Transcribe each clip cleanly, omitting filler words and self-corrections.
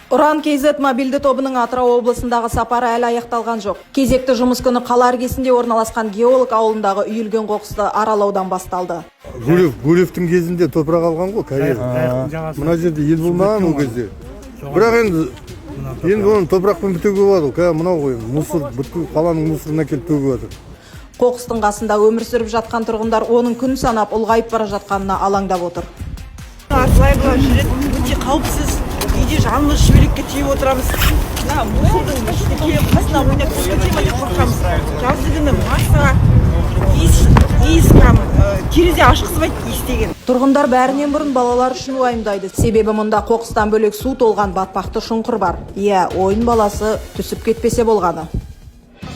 Уран КЗ мобилді тобының Атырау облысындағы сапары әлі аяқталған жоқ. Кезекті жұмыс күні қала іргесінде орналасқан геолог ауылындағы үйілген қоқысты аралаудан басталды. Гулевтің кезінде топырақ алған ғой, карьер. Мына жерде ел болмаған ол кезде. Бірақ енді оның топырақпен бітеуге болады. Мынау ғой, мусор, бүткіл қаланың мусорына келіп төгіп жатыр. Қоқыстың қасында өмір сүріп жатқан тұрғындар оның күн санап ұлғайып бара жатқанына алаңдап отыр. Асылай жүретін өте қауіпсіз. Үйде жалғыз шүберекке тиіп отырамыз. Мусордың қасына ойнап түсіп деп қорқамыз. Жазды күні массаға иіс терезе ашықсымайды иістеген. Тұрғындар бәрінен бұрын балалар үшін уайымдайды. Себебі мұнда қоқыстан бөлек су толған батпақты шұңқыр бар. Ойын баласы түсіп кетпесе болғаны.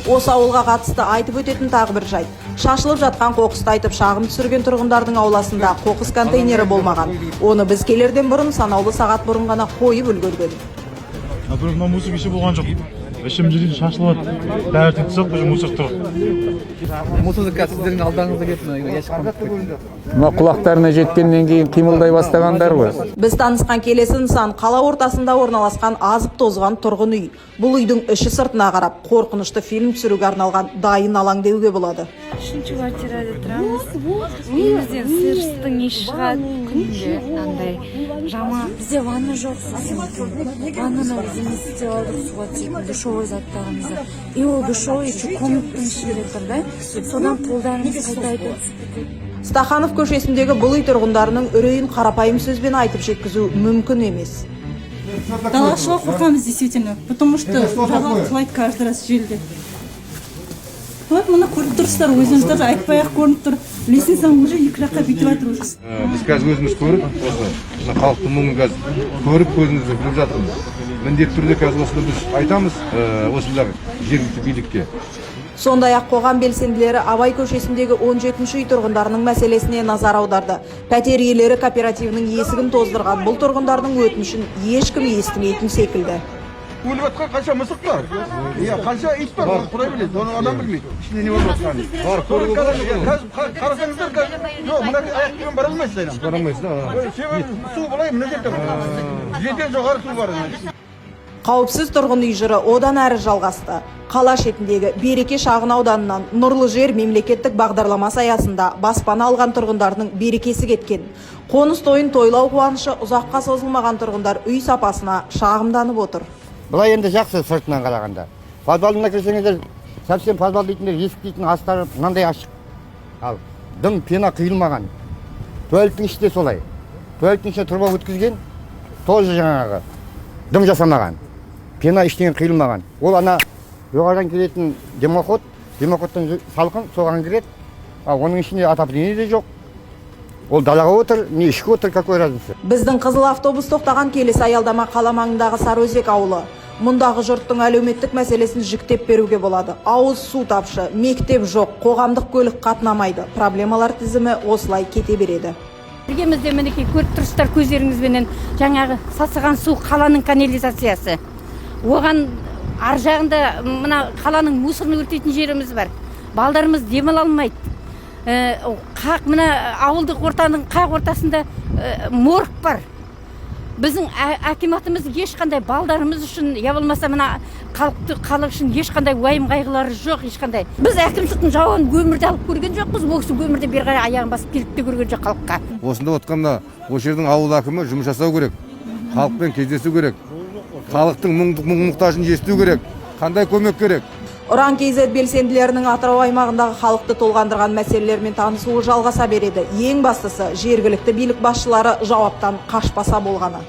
Осы ауылға қатысты айтып өтетін тағы бір жайт. Шашылып жатқан қоқысты айтып шағым түсірген тұрғындардың ауласында қоқыс контейнері болмаған. Оны біз келерден бұрын санаулы сағат бұрын ғана қойып үлгерген. Мына мусор кеше болған жоқ. Ішім жерде шашылып, бәрі тыңсық, уже мусор тұр. Мусордың сіздердің алдарыңызда кетті. Мына құлақтарына жеткеннен кейін қимылдай бастағандар ғой. Біз танысқан келесі нысан қала ортасында орналасқан азып тозған тұрғын үй. Бұл үйдің іші сыртына қарап, қорқынышты фильм түсіруге арналған дайын алаң деуге болады. Үшінші квартирада тұрамыз. Үйімізден сырыстың иісі шығады күнде. Андай жаман. Бізде ванна жоқ. Ваннаны өзіміз істеп алдық, суға тиіп душевой заттарымызды. И ол душевой еще комнаттың ішінде тұр да. Содан қолдарымыз қайта Стаханов көшесіндегі бұл үй тұрғындарының үрейін қарапайым сөзбен айтып жеткізу мүмкін емес. Далаға шығуға қорқамыз действительно, потому что жаға құлайды каждый раз желде. Вот мұны көріп тұрсыздар, өзіңіздер айтпай-ақ көрініп тұр. Лестницаң уже екі жаққа бүйтіп жатыр уже. Біз қазір өзіміз көріп, осы халықтың мұңын қазір көріп көзімізді біліп жатырмыз. Міндетті түрде қазір осыны біз айтамыз осындағы жергілікті билікке. Сондай-ақ қоғам белсенділері Абай көшесіндегі 17-ші үй тұрғындарының мәселесіне назар аударды. Пәтер иелері кооперативінің есігін тоздырған бұл тұрғындардың өтінішін ешкім естімейтін секілді. Өліп жатқан қанша мысық бар? Қанша ит бар? Құдай біледі, оны адам білмейді. Ішінде не болып жатқанын. Қарасаңыздар қазір, жоқ, мына аяқпен бара алмайсыз айнам. Бара алмайсыз да? Себебі су былай мына жерде. Жерден жоғары су бар. Қауіпсіз тұрғын үй жыры одан әрі жалғасты. Қала шетіндегі Береке шағын ауданынан Нұрлы жер мемлекеттік бағдарламасы аясында баспана алған тұрғындардың берекесі кеткен. Қоныс тойын тойлау қуанышы ұзаққа созылмаған тұрғындар үй сапасына шағымданып отыр. Бұлай енді жақсы сыртынан қарағанда. Подвалына кірсеңіздер, совсем подвал дейтіндер, есік дейтін астары мынандай ашық. Ал дым пена қиылмаған. Туалеттің іші де солай. Туалеттің ішіне труба өткізген, тоже жаңағы дым жасамаған. Пена іштен қиылмаған. Ол ана жоғарыдан келетін демоходтан салқын соған кіреді. Оның ішінде отопление де жоқ. Ол далаға отыр, не ішкі отыр, какой разница? Біздің қызыл автобус тоқтаған келесі аялдама қала маңындағы Сарыөзек ауылы. Мұндағы жұрттың әлеуметтік мәселесін жіктеп беруге болады. Ауыз су тапшы, мектеп жоқ, қоғамдық көлік қатынамайды. Проблемалар тізімі осылай кете береді. Біргемізде мінекей көріп тұрсыздар көздеріңізбенен жаңағы сасыған су қаланың канализациясы. Оған ар жағында мына қаланың мусорны өртейтін жеріміз бар. Балдарымыз демала алмайды. Қақ мына ауылдық ортаның қақ ортасында морг бар. Біздің акиматымыз ешқандай балдарымыз үшін, я болмаса мына халық үшін ешқандай уайым қайғылары жоқ, ешқандай. Біз әкімшіліктің жауабын өмірде алып көрген жоқпыз, ол кісі өмірде бері қарай аяғын басып келіп те көрген жоқ халыққа. Осында отқанда осы жердің ауыл әкімі жұмыс жасау керек. Халықпен кездесу керек. Халықтың мұң-мұқтажын есту керек. Қандай көмек керек? Уран КЗ белсенділерінің Атырау аймағындағы халықты толғандырған мәселелермен танысуы жалғаса береді. Ең бастысы жергілікті билік басшылары жауаптан қашпаса болғаны.